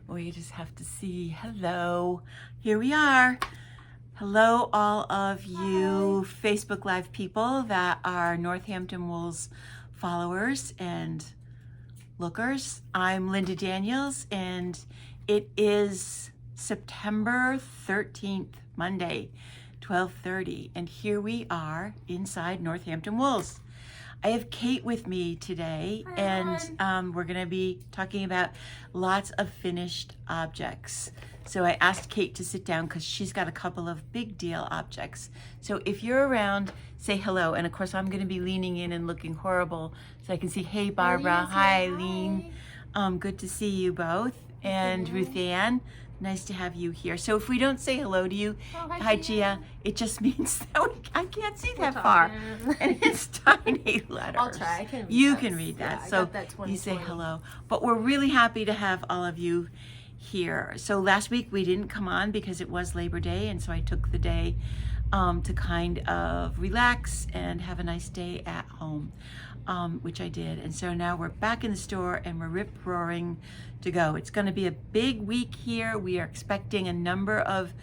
We just have to see. Hello. Here we are. Hello, all of you Facebook Live people that are Northampton Wolves followers and lookers. I'm Linda Daniels, and it is September 13th, Monday, 12:30, and here we are inside Northampton Wolves. I have Kate with me today. Hi, and we're going to be talking about lots of finished objects. So I asked Kate to sit down because she's got a couple of big deal objects. So if you're around, say hello. And of course, I'm going to be leaning in and looking horrible so I can see, hey, Barbara. Hi, Eileen. Good to see you both. And Ruth Ann. Nice to have you here. So if we don't say hello to you, hi Gia, it just means that I can't see that far. And it's tiny letters. I'll try. I can read you that. can read that. Yeah, so that you say hello. But we're really happy to have all of you here. So last week we didn't come on because it was Labor Day, and so I took the day to kind of relax and have a nice day at home, which I did. And so now we're back in the store and we're rip-roaring to go. It's going to be a big week here. We are expecting a number of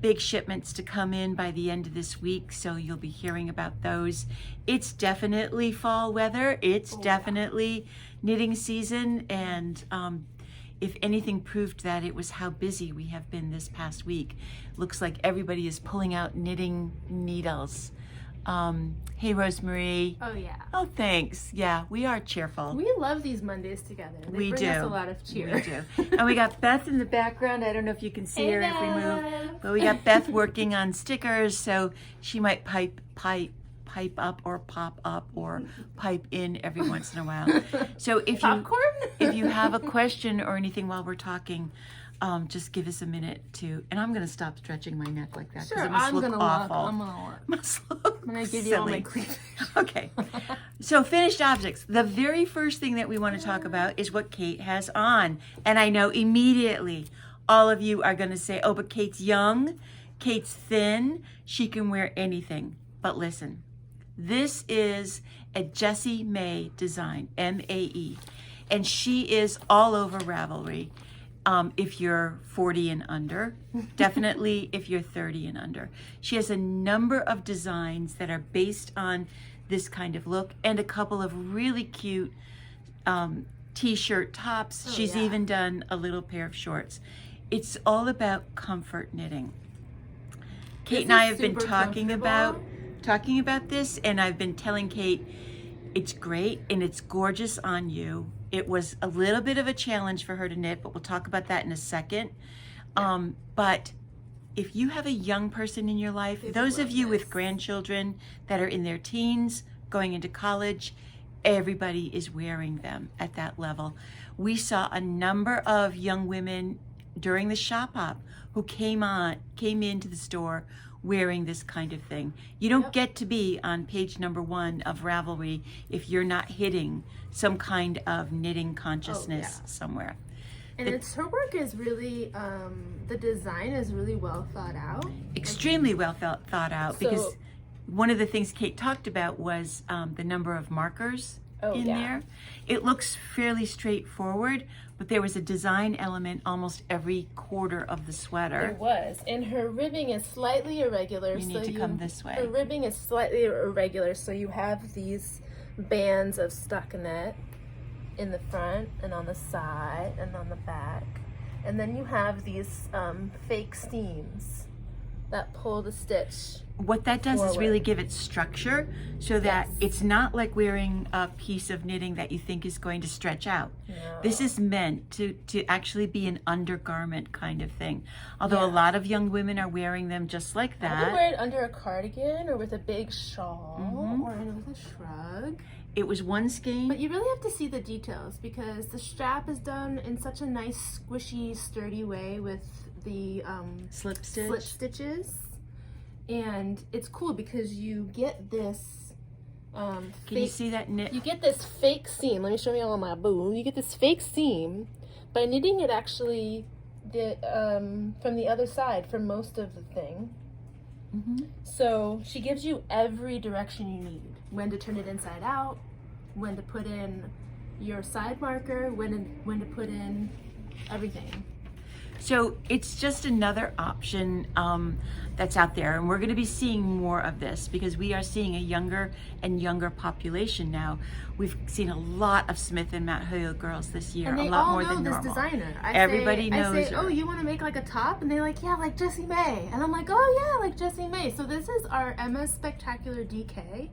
big shipments to come in by the end of this week, so you'll be hearing about those. It's definitely fall weather. It's definitely knitting season, and if anything proved that, it was how busy we have been this past week. Looks like everybody is pulling out knitting needles. Hey, Rosemary. Oh, yeah. Oh, thanks. Yeah, we are cheerful. We love these Mondays together. They bring us a lot of cheer. We do. And we got Beth in the background. I don't know if you can see her if we move. But we got Beth working on stickers, so she might pipe up or pop up or pipe in every once in a while. So if you have a question or anything while we're talking, just give us a minute to, and I'm gonna stop stretching my neck like that because it must look awful. I'm gonna give silly. you all my cleavage. Okay, so finished objects. The very first thing that we want to talk about is what Kate has on, and I know immediately all of you are gonna say, "Oh, but Kate's young, Kate's thin, she can wear anything." But listen, this is a Jessie Mae design, M-A-E, and she is all over Ravelry. If you're 40 and under, definitely if you're 30 and under. She has a number of designs that are based on this kind of look and a couple of really cute t-shirt tops. She's even done a little pair of shorts. It's all about comfort knitting. Kate and I have been talking about this, and I've been telling Kate it's great and it's gorgeous on you. It was a little bit of a challenge for her to knit, but we'll talk about that in a second. But if you have a young person in your life, those of you with grandchildren that are in their teens, going into college, everybody is wearing them at that level. We saw a number of young women during the shop hop who came into the store wearing this kind of thing. You don't get to be on page number 1 of Ravelry if you're not hitting some kind of knitting consciousness somewhere. And her work is really, the design is really well thought out. Extremely well thought out, because one of the things Kate talked about was the number of markers in there. It looks fairly straightforward, but there was a design element almost every quarter of the sweater. It was, and her ribbing is slightly irregular. You need to come this way. Her ribbing is slightly irregular, so you have these bands of stockinette in the front and on the side and on the back, and then you have these fake seams that pull the stitch. What that does is really give it structure so that it's not like wearing a piece of knitting that you think is going to stretch out. No. This is meant to actually be an undergarment kind of thing. Although a lot of young women are wearing them just like that. I would wear it under a cardigan or with a big shawl or with a shrug. It was one skein. But you really have to see the details because the strap is done in such a nice, squishy, sturdy way with the slip stitches. And it's cool because you get this can you see that knit? You get this fake seam. Let me show you all my boo. You get this fake seam by knitting it actually from the other side for most of the thing. So she gives you every direction you need. When to turn it inside out, when to put in your side marker, when to put in everything. So it's just another option that's out there, and we're going to be seeing more of this because we are seeing a younger and younger population now. We've seen a lot of Smith and Matt Hoyle girls this year, And they a lot all more know than this normal. designer. Everybody knows I say, her. oh, you want to make like a top? And they're like, yeah, like Jessie May. And I'm like, oh yeah, like Jessie May. So this is our MS Spectacular DK.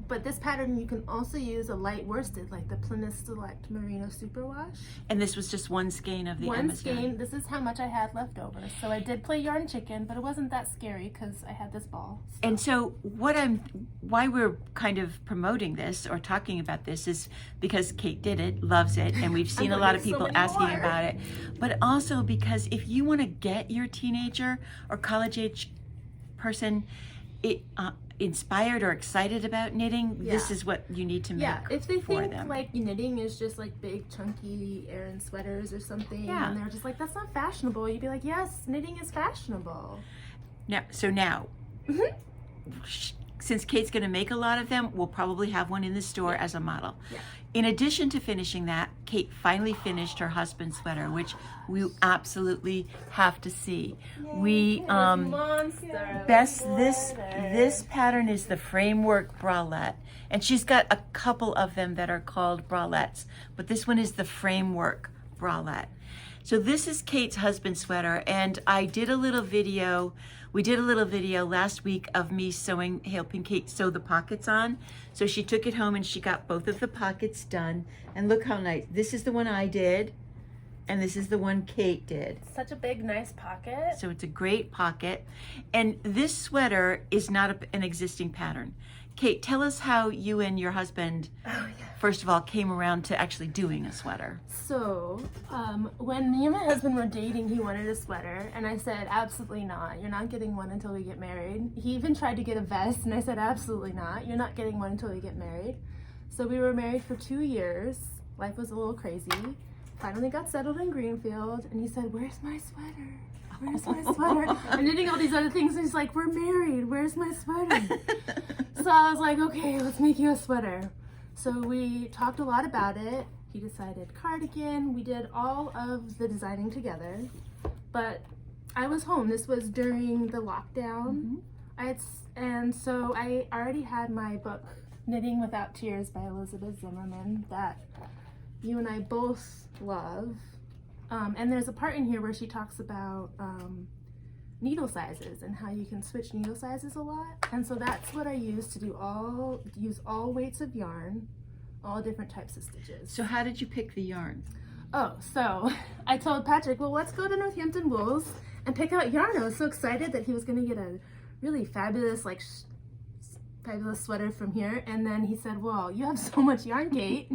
But this pattern, you can also use a light worsted, like the Plymouth Select Merino Superwash. And this was just one skein of the One MS yarn. skein. This is how much I had left over. So I did play yarn chicken, but it wasn't that scary because I had this ball. So. And so why we're kind of promoting this or talking about this is because Kate did it, loves it, and we've seen a lot of people asking about it. But also because if you want to get your teenager or college age person inspired or excited about knitting, this is what you need to make if they for think them. like knitting is just like big chunky Aran sweaters or something, and they're just like, that's not fashionable, you'd be like, yes, knitting is fashionable. Now, since Kate's going to make a lot of them, we'll probably have one in the store as a model. Yeah. In addition to finishing that, Kate finally finished her husband's sweater, which we absolutely have to see. We this pattern is the framework bralette, and she's got a couple of them that are called bralettes, but this one is the framework bralette. So this is Kate's husband's sweater, and I did a little video. We did a little video last week of me helping Kate sew the pockets on. So she took it home and she got both of the pockets done. And look how nice. This is the one I did, and this is the one Kate did. Such a big, nice pocket. So it's a great pocket. And this sweater is not an existing pattern. Kate, tell us how you and your husband, first of all, came around to actually doing a sweater. So, when me and my husband were dating, he wanted a sweater, and I said, absolutely not. You're not getting one until we get married. He even tried to get a vest, and I said, absolutely not. You're not getting one until we get married. So we were married for 2 years. Life was a little crazy. Finally got settled in Greenfield, and he said, where's my sweater? Where's my sweater? I'm knitting all these other things, and he's like, we're married. Where's my sweater? So I was like, okay, let's make you a sweater. So we talked a lot about it. He decided cardigan. We did all of the designing together. But I was home. This was during the lockdown. And so I already had my book, Knitting Without Tears by Elizabeth Zimmerman, that you and I both love. And there's a part in here where she talks about needle sizes and how you can switch needle sizes a lot. And so that's what I use to use all weights of yarn, all different types of stitches. So how did you pick the yarn? Oh, so I told Patrick, well, let's go to Northampton Wools and pick out yarn. I was so excited that he was going to get a really fabulous, fabulous sweater from here. And then he said, well, you have so much yarn, Kate,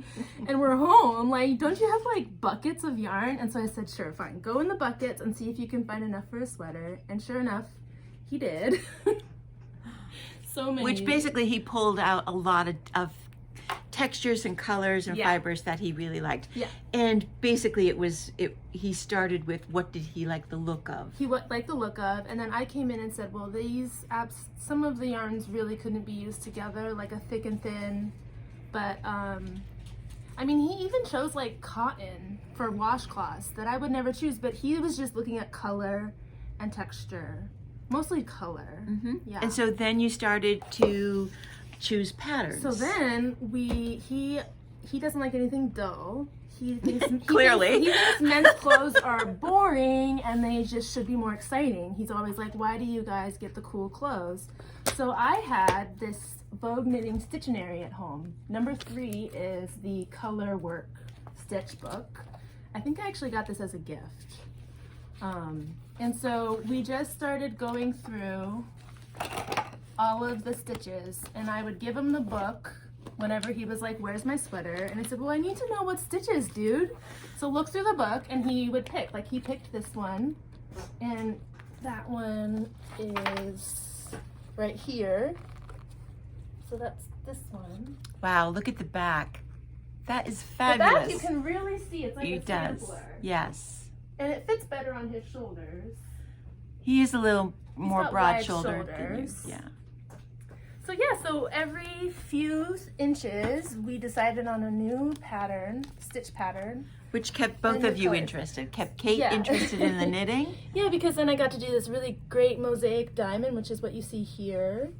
and we're home. Like, don't you have like buckets of yarn? And so I said, sure, fine. Go in the buckets and see if you can find enough for a sweater. And sure enough, he did. So many. Which basically he pulled out a lot of textures and colors and fibers that he really liked. Yeah. And basically he started with what did he like the look of? He liked the look of, and then I came in and said, well, some of the yarns really couldn't be used together, like a thick and thin, but I mean, he even chose like cotton for washcloths that I would never choose, but he was just looking at color and texture, mostly color. Yeah. And so then you started to choose patterns. So then he doesn't like anything dull. He thinks Clearly. he thinks men's clothes are boring and they just should be more exciting. He's always like, why do you guys get the cool clothes? So I had this Vogue Knitting Stittionary at home. Number 3 is the color work stitch book. I think I actually got this as a gift. And so we just started going through all of the stitches, and I would give him the book whenever he was like, where's my sweater? And I said, well, I need to know what stitches, dude. So look through the book, and he would pick. Like, he picked this one, and that one is right here. So that's this one. Wow, look at the back. That is fabulous. The back you can really see. It's like It does. Yes. And it fits better on his shoulders. He is a little more got broad wide shouldered than you. shoulders. Yeah. So yeah, so every few inches we decided on a new pattern, stitch pattern. Which kept both And of the you colors. interested. Kept Kate Yeah. interested in the knitting. Yeah, because then I got to do this really great mosaic diamond, which is what you see here.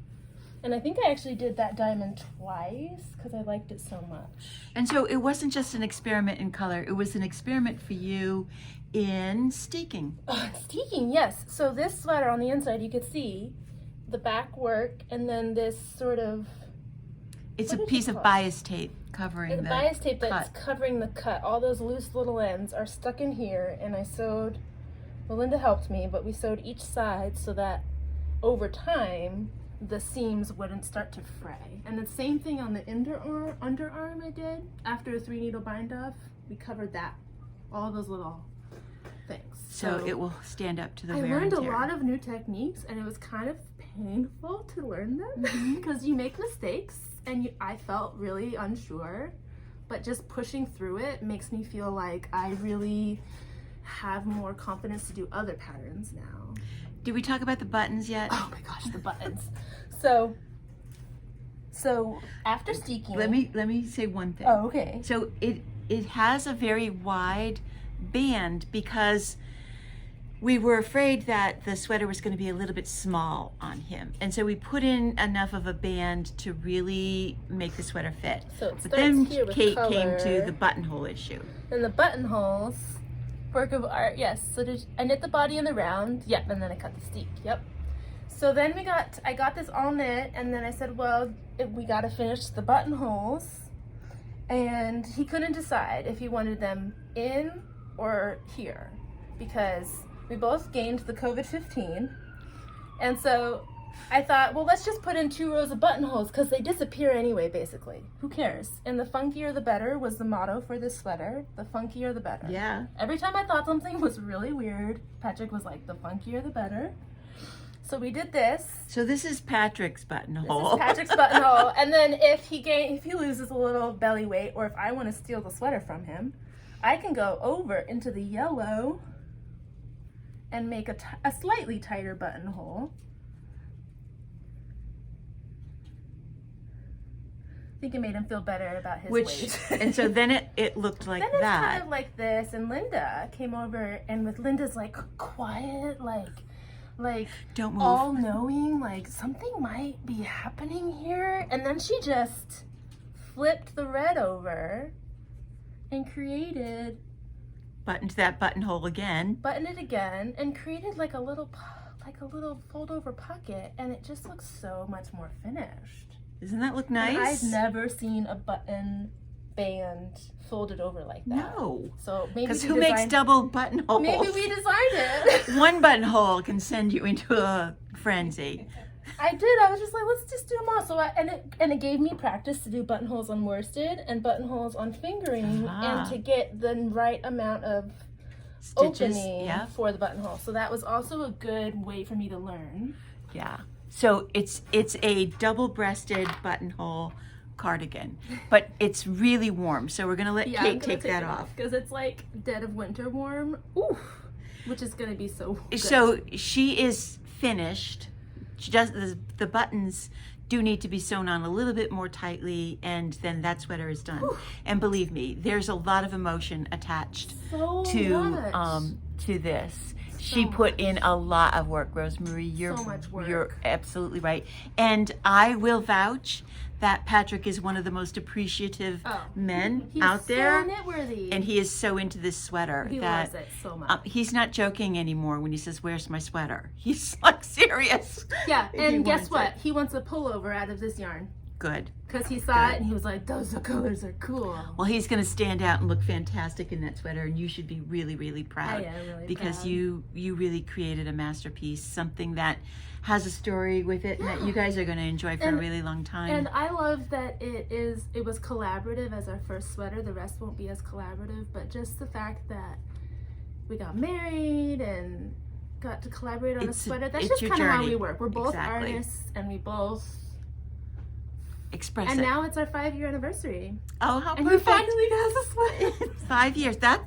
And I think I actually did that diamond twice because I liked it so much. And so it wasn't just an experiment in color, it was an experiment for you in steeking. Steeking, yes. So this sweater on the inside, you could see the back work and then this sort of... It's a What is piece it of called? bias tape covering The the bias tape that's cut. covering the cut. All those loose little ends are stuck in here, and I sewed, well, Linda helped me, but we sewed each side so that over time the seams wouldn't start to fray. And the same thing on the underarm I did. After a 3-needle bind off, we covered that, all those little things. So it will stand up to the I wear learned and a tear. lot of new techniques, and it was kind of painful to learn them because you make mistakes, and I felt really unsure. But just pushing through it makes me feel like I really have more confidence to do other patterns now. Did we talk about the buttons yet? Oh my gosh, the buttons. So after steeking. Let me say one thing. Oh, okay. So it has a very wide band because we were afraid that the sweater was going to be a little bit small on him. And so we put in enough of a band to really make the sweater fit. So it But starts then here with Kate color. came to the buttonhole issue. And the buttonholes, work of art, yes. So I knit the body in the round, yep, and then I cut the steek, yep. So then I got this all knit, and then I said, well, we got to finish the buttonholes. And he couldn't decide if he wanted them in or here, because we both gained the COVID-15. And so I thought, well, let's just put in 2 rows of buttonholes because they disappear anyway, basically. Who cares? And the funkier the better was the motto for this sweater. The funkier the better. Yeah. Every time I thought something was really weird, Patrick was like, the funkier the better. So we did this. So this is Patrick's This buttonhole. is Patrick's buttonhole. And then if he loses a little belly weight, or if I want to steal the sweater from him, I can go over into the yellow and make a slightly tighter buttonhole. I think it made him feel better about his weight. And so then it looked like then it's that. kind of like this, and Linda came over, and with Linda's like quiet, like Don't move. all knowing, like something might be happening here, and then she just flipped the red over and created, Buttoned that buttonhole again. buttoned it again, and created like a little fold over pocket, and it just looks so much more finished. Doesn't that look And nice? I've never seen a button band folded over like that. No. So maybe Because we who makes designed- double buttonholes? Maybe we designed it. One buttonhole can send you into a frenzy. I did. I was just like, let's just do them all. So and it gave me practice to do buttonholes on worsted and buttonholes on fingering, Ah. and to get the right amount of Stitches. opening Yeah. for the buttonhole. So that was also a good way for me to learn. Yeah. So it's a double-breasted buttonhole cardigan, but it's really warm. So we're gonna let Yeah, Kate take that off. because it's like dead of winter warm. Oof, which is gonna be so good. So she is finished. She does the buttons do need to be sewn on a little bit more tightly, and then that sweater is done. And believe me, there's a lot of emotion attached so to much. this. She So put in a lot of work, Rosemary. You're So much work. You're absolutely right. And I will vouch that Patrick is one of the most appreciative men He's out there. so knitworthy. And he is so into this sweater He that loves it so much. he's not joking anymore when he says, "Where's my sweater?" He's like serious. Yeah, He and wants guess what? it. He wants a pullover out of this yarn. Good. Because he saw it and he was like, those colors are cool. Well, he's going to stand out and look fantastic in that sweater, and you should be really, really proud. I am really because proud. you really created a masterpiece, something that has a story with it, and that you guys are going to enjoy for a really long time. And I love that it was collaborative as our first sweater. The rest won't be as collaborative, but just the fact that we got married and got to collaborate on a sweater, that's just your kind of how journey. we work. We're both Exactly. artists, and we both... Express And it. now it's our 5-year anniversary. Oh, how And perfect. he finally got us a sweater. 5 years. That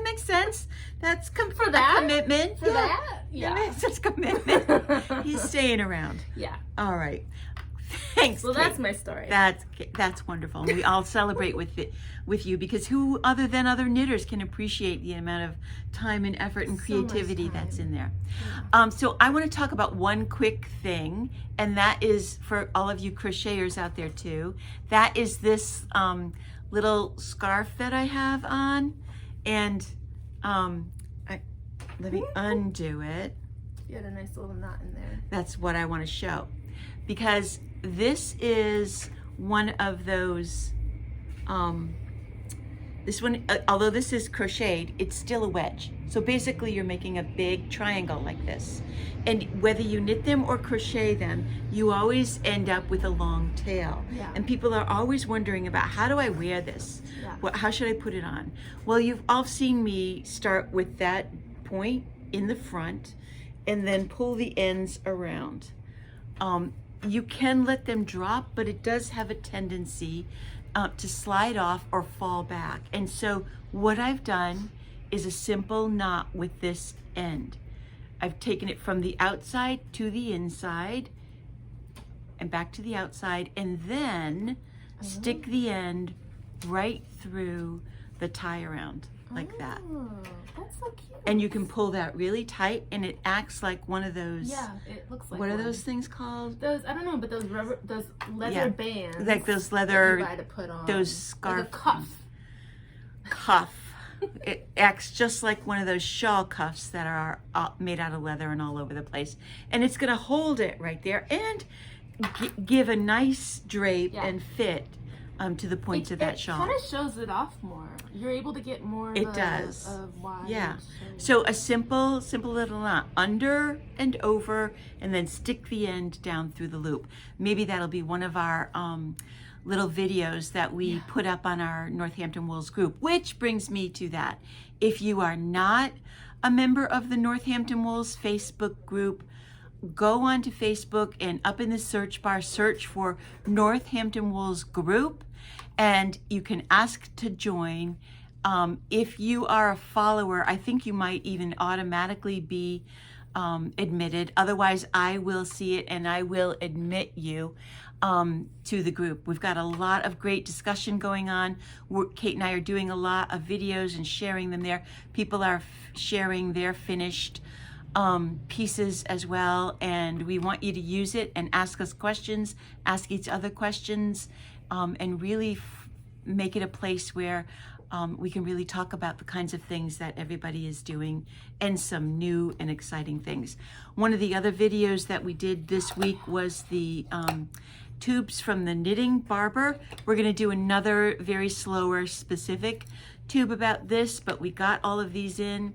makes sense. That's For that? commitment. For that? That makes sense commitment. He's staying around. Yeah. All right. Thanks. Well, Kate. that's my story. That's wonderful. And we all celebrate with you, because who other than other knitters can appreciate the amount of time and effort and creativity that's in there. So I want to talk about one quick thing, and that is for all of you crocheters out there too. That is this little scarf that I have on, and let me undo it. You had a nice little knot in there. That's what I want to show, because this is one of those, this one, although this is crocheted, it's still a wedge. So basically you're making a big triangle like this. And whether you knit them or crochet them, you always end up with a long tail. Yeah. And people are always wondering about, how do I wear this? Yeah. How should I put it on? Well, you've all seen me start with that point in the front and then pull the ends around. You can let them drop, but it does have a tendency to slide off or fall back. And so what I've done is a simple knot with this end. I've taken it from the outside to the inside and back to the outside, and then stick the end right through the tie around like that. That's so cute. And you can pull that really tight, and it acts like one of those. Yeah, it looks like. What are those things called? Those, I don't know, but those leather bands. Like those leather, you buy to put on. those scarf. Like a cuff. Cuff. It acts just like one of those shawl cuffs that are made out of leather and all over the place. And it's going to hold it right there and give a nice drape and fit to the points of that shawl. It kind of shows it off more. You're able to get more of wide. Yeah. So a simple little knot under and over, and then stick the end down through the loop. Maybe that'll be one of our little videos that we put up on our Northampton Wools group, which brings me to that. If you are not a member of the Northampton Wools Facebook group, go on to Facebook and up in the search bar, search for Northampton Wools group, and you can ask to join. If you are a follower, I think you might even automatically be admitted. Otherwise, I will see it and I will admit you to the group. We've got a lot of great discussion going on. Kate and I are doing a lot of videos and sharing them there. People are sharing their finished pieces as well, and we want you to use it and ask us questions, ask each other questions, and really make it a place where we can really talk about the kinds of things that everybody is doing and some new and exciting things. One of the other videos that we did this week was the tubes from the Knitting Barber. We're going to do another very slower specific tube about this, but we got all of these in.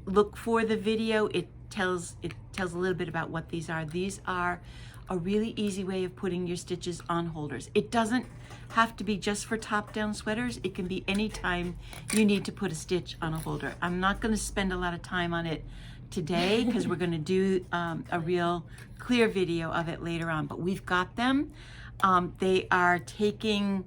Look for the video. It tells a little bit about what these are. These are a really easy way of putting your stitches on holders. It doesn't have to be just for top-down sweaters. It can be any time you need to put a stitch on a holder. I'm not going to spend a lot of time on it today because we're going to do a real clear video of it later on, but we've got them. They are taking,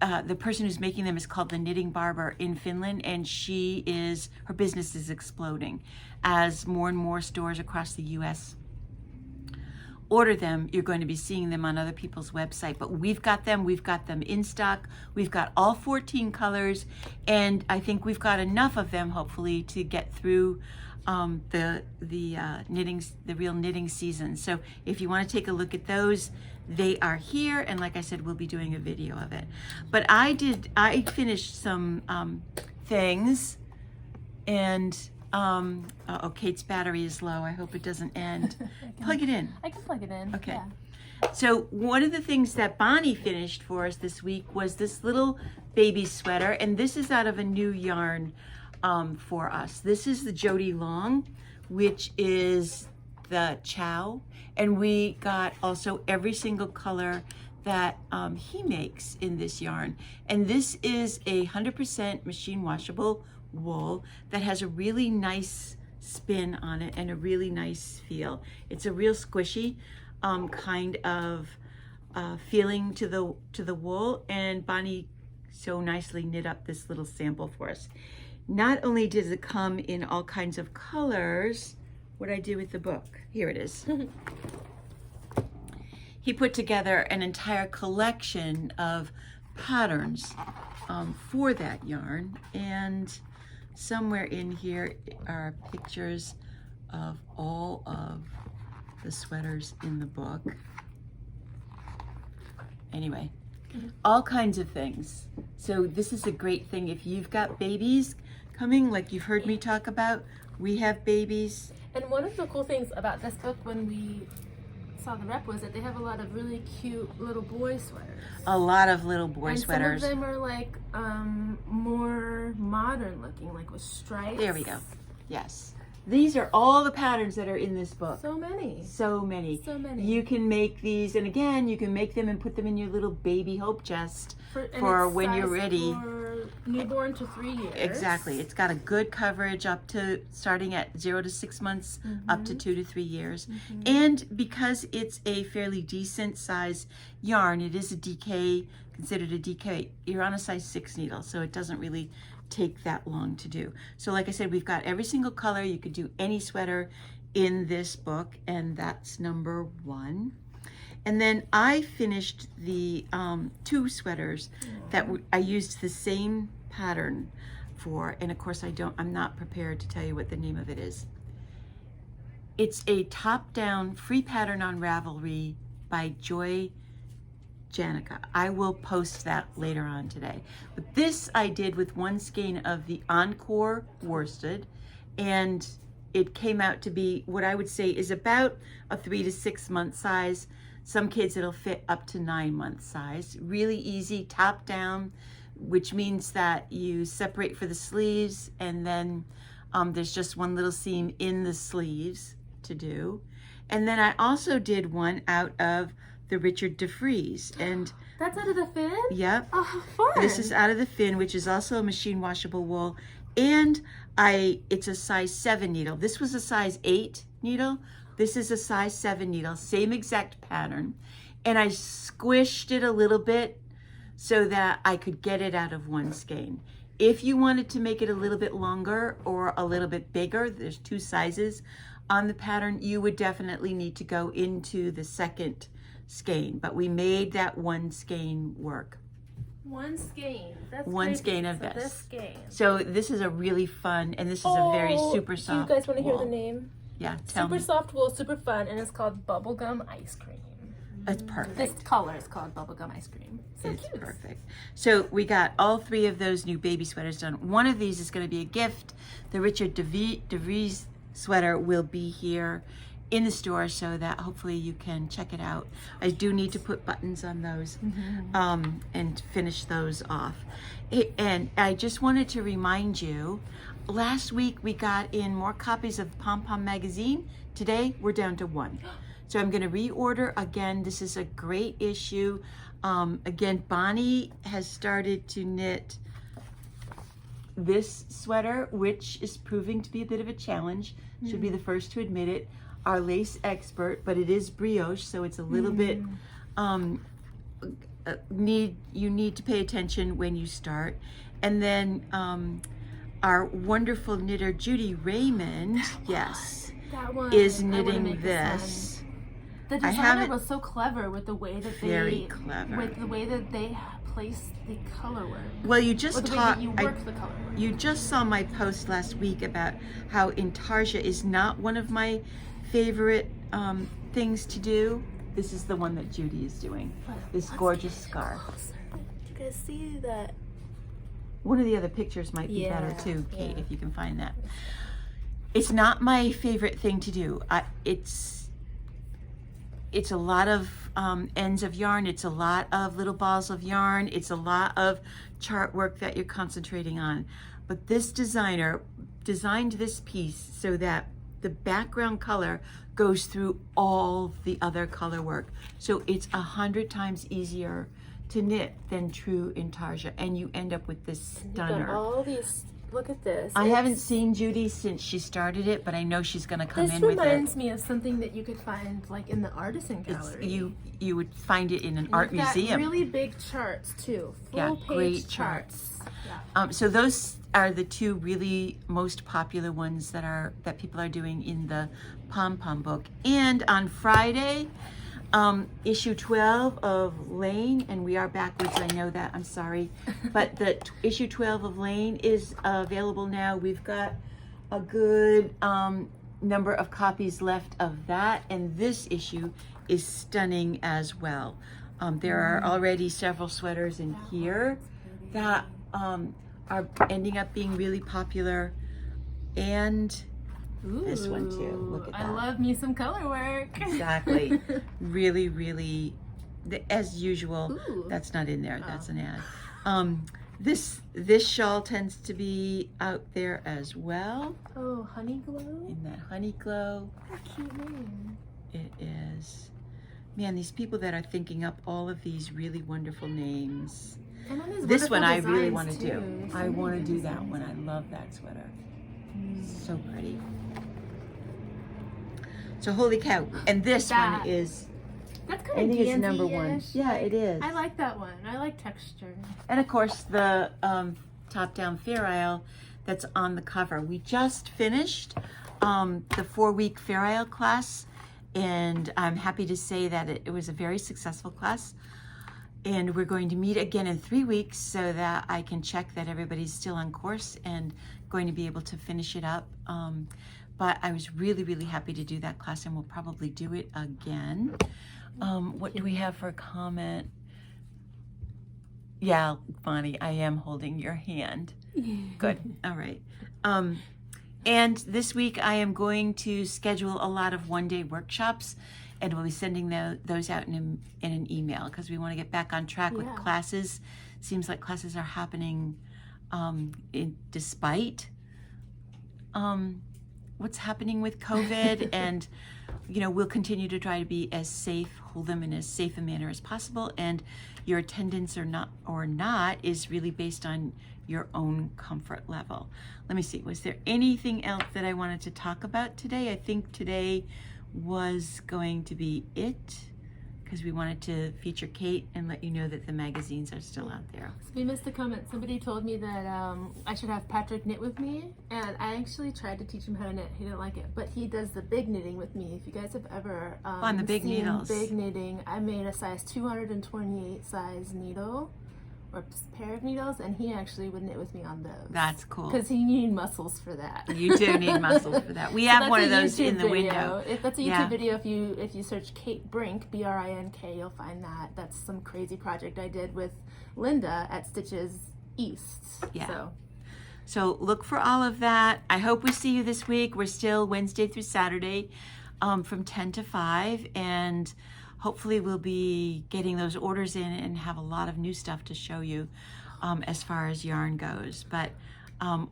the person who's making them is called the Knitting Barber in Finland, and her business is exploding. As more and more stores across the US order them, you're going to be seeing them on other people's website, but we've got them in stock. We've got all 14 colors, and I think we've got enough of them, hopefully, to get through the real knitting season. So if you want to take a look at those, they are here, and like I said, we'll be doing a video of it. But I finished some things, and Kate's battery is low. I hope it doesn't end. Plug it in. I can plug it in. Okay. Yeah. So one of the things that Bonnie finished for us this week was this little baby sweater, and this is out of a new yarn for us. This is the Jody Long, which is the Chow, and we got also every single color that he makes in this yarn. And this is 100% machine washable wool that has a really nice spin on it and a really nice feel. It's a real squishy kind of feeling to the wool, and Bonnie so nicely knit up this little sample for us. Not only does it come in all kinds of colors, what I do with the book, here it is. he put together an entire collection of patterns for that yarn, and somewhere in here are pictures of all of the sweaters in the book. Anyway, all kinds of things. So this is a great thing if you've got babies coming, like you've heard me talk about. We have babies. And one of the cool things about this book when we saw the rep was that they have a lot of really cute little boy sweaters. A lot of little boy sweaters. Some of them are like more modern looking, like with stripes. There we go. Yes. These are all the patterns that are in this book. So many. So many. So many. You can make these, and again, you can make them and put them in your little baby hope chest for when you're ready. For newborn to 3 years. Exactly. It's got a good coverage up to starting at 0 to 6 months, up to 2 to 3 years. And because it's a fairly decent size yarn, it is a DK, considered a DK. You're on a size 6 needle, so it doesn't really take that long to do. So like I said, we've got every single color. You could do any sweater in this book, and that's number 1. And then I finished the 2 sweaters that I used the same pattern for, and of course I'm not prepared to tell you what the name of it is. It's a top-down free pattern on Ravelry by Joy Janica. I will post that later on today. But this I did with 1 skein of the Encore worsted, and it came out to be what I would say is about a 3 to 6 month size. Some kids it'll fit up to 9 month size. Really easy, top down, which means that you separate for the sleeves, and then there's just 1 little seam in the sleeves to do. And then I also did one out of the Richard DeFries, and that's out of the fin? Yep. Oh, fun. This is out of the fin, which is also a machine washable wool, and it's a size 7 needle. This was a size 8 needle. This is a size 7 needle, same exact pattern, and I squished it a little bit so that I could get it out of 1 skein. If you wanted to make it a little bit longer or a little bit bigger, there's 2 sizes on the pattern, you would definitely need to go into the second skein, but we made that 1 skein work. 1 skein. That's 1 crazy. skein of So this. skein. So this is a really fun, and this is a very super soft. Do you guys want to hear wool. the name? Yeah, tell Super me. soft wool, super fun, and it's called Bubblegum Ice Cream. That's perfect. This color is called Bubblegum Ice Cream. So It's cute. perfect. So we got all 3 of those new baby sweaters done. One of these is going to be a gift. The Richard DeVries sweater will be here in the store so that hopefully you can check it out. I do need to put buttons on those and finish those off. And I just wanted to remind you, last week we got in more copies of Pom Pom magazine. Today we're down to 1. So I'm going to reorder again. This is a great issue. Again, Bonnie has started to knit this sweater, which is proving to be a bit of a challenge. Should be the first to admit it. Our lace expert, but it is brioche, so it's a little bit you need to pay attention when you start. And then our wonderful knitter Judy Raymond, yes, That one, is I wanna knitting make this. The I designer haven't- was so clever with the way that Very clever. with the way that they placed the color work. Well, you Or just the way taught. that you work the color work. You just saw my post last week about how Intarsia is not one of my favorite things to do. This is the one that Judy is doing. This gorgeous scarf. You guys see that? One of the other pictures might be better Yeah, too, Kate, yeah. if you can find that. It's not my favorite thing to do. It's a lot of ends of yarn. It's a lot of little balls of yarn. It's a lot of chart work that you're concentrating on. But this designer designed this piece so that the background color goes through all the other color work. So it's 100 times easier to knit than true Intarsia, and you end up with this You've got stunner. all these. Look at this. I haven't It's- seen Judy since she started it, but I know she's going to come This in with it. reminds me of something that you could find like in the artisan gallery. You would find it in an art You've got museum. really big charts too. Full Yeah, page great charts. Yeah. So those are the 2 really most popular ones that people are doing in the Pom Pom book. And on Friday, issue 12 of Lane, and we are backwards, I know that, I'm sorry, but the issue 12 of Lane is available now. We've got a good number of copies left of that, and this issue is stunning as well. There are already several sweaters in here that are ending up being really popular, and this one too. Look at that. I love me some color work. Exactly. Really, really, as usual. Ooh. That's not in there. That's an ad. This shawl tends to be out there as well. Oh, Honey Glow. In that Honey Glow. What a cute name. It is. Man, these people that are thinking up all of these really wonderful names. And on these This one I wonderful really want to designs, do. too. I want to do that one. I love that sweater. So pretty. So holy cow. And this That- one is, That's I kind of think it's number one. dainty-ish. Yeah, it is. I like that one. I like texture. And of course the top-down Fair Isle that's on the cover. We just finished the 4-week Fair Isle class, and I'm happy to say that it was a very successful class. And we're going to meet again in 3 weeks so that I can check that everybody's still on course and going to be able to finish it up. But I was really, really happy to do that class, and we'll probably do it again. What do we have for a comment? Yeah, Bonnie, I am holding your hand. Good. All right. And this week I am going to schedule a lot of one-day workshops, and we'll be sending those out in an email because we want to get back on track with classes. Seems like classes are happening despite what's happening with COVID, and we'll continue to try to be as safe, hold them in as safe a manner as possible, and your attendance or not is really based on your own comfort level. Let me see, was there anything else that I wanted to talk about today? I think today was going to be it, because we wanted to feature Kate and let you know that the magazines are still out there. We missed a comment. Somebody told me that I should have Patrick knit with me, and I actually tried to teach him how to knit. He didn't like it, but he does the big knitting with me. If you guys have ever on the big seen needles, big knitting, I made a size 228 size needle or pair of needles, and he actually would knit with me on those. That's cool. Because you need muscles for that. You do need muscles for that. We have one of those in the window. That's a YouTube video. If you search Kate Brink, B-R-I-N-K, you'll find that. That's some crazy project I did with Linda at Stitches East. Yeah. So look for all of that. I hope we see you this week. We're still Wednesday through Saturday from 10 to 5, and hopefully we'll be getting those orders in and have a lot of new stuff to show you as far as yarn goes. But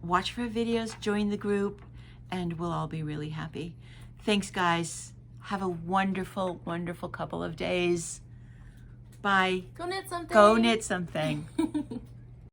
watch for videos, join the group, and we'll all be really happy. Thanks, guys. Have a wonderful, wonderful couple of days. Bye. Go knit something. Go knit something.